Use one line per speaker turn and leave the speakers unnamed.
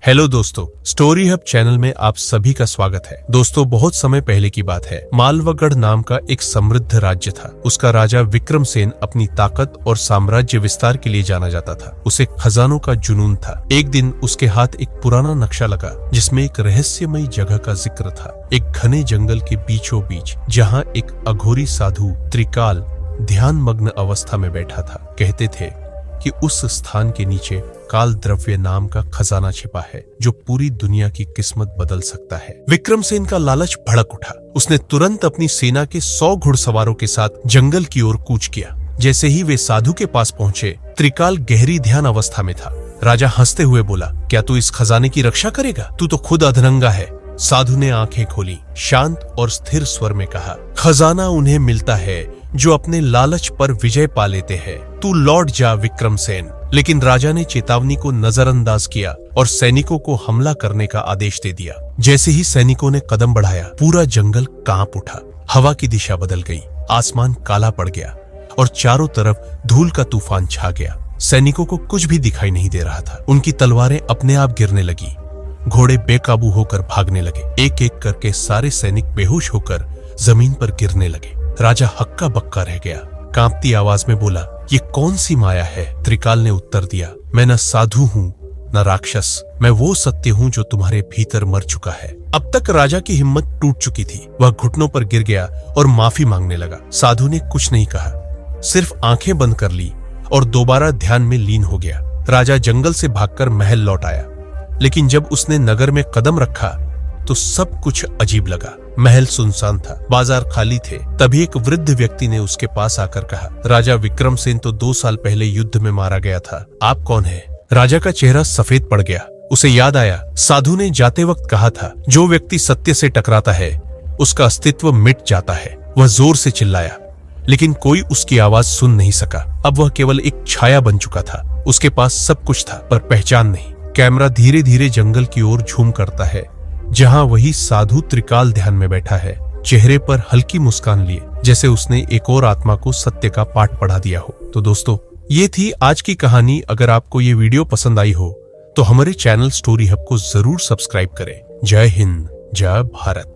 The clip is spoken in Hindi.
हेलो दोस्तों, स्टोरी हब चैनल में आप सभी का स्वागत है। दोस्तों, बहुत समय पहले की बात है। मालवागढ़ नाम का एक समृद्ध राज्य था। उसका राजा विक्रमसेन अपनी ताकत और साम्राज्य विस्तार के लिए जाना जाता था। उसे खजानों का जुनून था। एक दिन उसके हाथ एक पुराना नक्शा लगा जिसमें एक रहस्यमयी जगह का जिक्र था। एक घने जंगल के बीचों बीच, जहाँ एक अघोरी साधु त्रिकाल ध्यान मग्न अवस्था में बैठा था। कहते थे कि उस स्थान के नीचे काल द्रव्य नाम का खजाना छिपा है जो पूरी दुनिया की किस्मत बदल सकता है। विक्रमसेन का लालच भड़क उठा। उसने तुरंत अपनी सेना के 100 घुड़सवारों के साथ जंगल की ओर कूच किया। जैसे ही वे साधु के पास पहुंचे, त्रिकाल गहरी ध्यान अवस्था में था। राजा हंसते हुए बोला, क्या तू इस खजाने की रक्षा करेगा? तू तो खुद अधरंगा है। साधु ने आंखें खोली, शांत और स्थिर स्वर में कहा, खजाना उन्हें मिलता है जो अपने लालच पर विजय पा लेते हैं। तू लौट जा विक्रमसेन। लेकिन राजा ने चेतावनी को नजरअंदाज किया और सैनिकों को हमला करने का आदेश दे दिया। जैसे ही सैनिकों ने कदम बढ़ाया, पूरा जंगल कांप उठा। हवा की दिशा बदल गई, आसमान काला पड़ गया और चारों तरफ धूल का तूफान छा गया। सैनिकों को कुछ भी दिखाई नहीं दे रहा था। उनकी तलवारें अपने आप गिरने लगी। घोड़े बेकाबू होकर भागने लगे। एक एक करके सारे सैनिक बेहोश होकर जमीन पर गिरने लगे। राजा हक्का बक्का रह गया। कांपती आवाज में बोला, ये कौन सी माया है? त्रिकाल ने उत्तर दिया, मैं न साधु हूँ न राक्षस। मैं वो सत्य हूँ जो तुम्हारे भीतर मर चुका है। अब तक राजा की हिम्मत टूट चुकी थी। वह घुटनों पर गिर गया और माफी मांगने लगा। साधु ने कुछ नहीं कहा, सिर्फ आंखें बंद कर ली और दोबारा ध्यान में लीन हो गया। राजा जंगल से भागकर महल लौट आया, लेकिन जब उसने नगर में कदम रखा तो सब कुछ अजीब लगा। महल सुनसान था, बाजार खाली थे। तभी एक वृद्ध व्यक्ति ने उसके पास आकर कहा, राजा विक्रमसेन तो 2 साल पहले युद्ध में मारा गया था। आप कौन है? राजा का चेहरा सफेद पड़ गया। उसे याद आया, साधु ने जाते वक्त कहा था, जो व्यक्ति सत्य से टकराता है उसका अस्तित्व मिट जाता है। वह जोर से चिल्लाया, लेकिन कोई उसकी आवाज सुन नहीं सका। अब वह केवल एक छाया बन चुका था। उसके पास सब कुछ था पर पहचान नहीं। कैमरा धीरे धीरे जंगल की ओर झूम करता है, जहां वही साधु त्रिकाल ध्यान में बैठा है, चेहरे पर हल्की मुस्कान लिए, जैसे उसने एक और आत्मा को सत्य का पाठ पढ़ा दिया हो। तो दोस्तों, ये थी आज की कहानी। अगर आपको ये वीडियो पसंद आई हो तो हमारे चैनल स्टोरी हब को जरूर सब्सक्राइब करें। जय हिंद, जय भारत।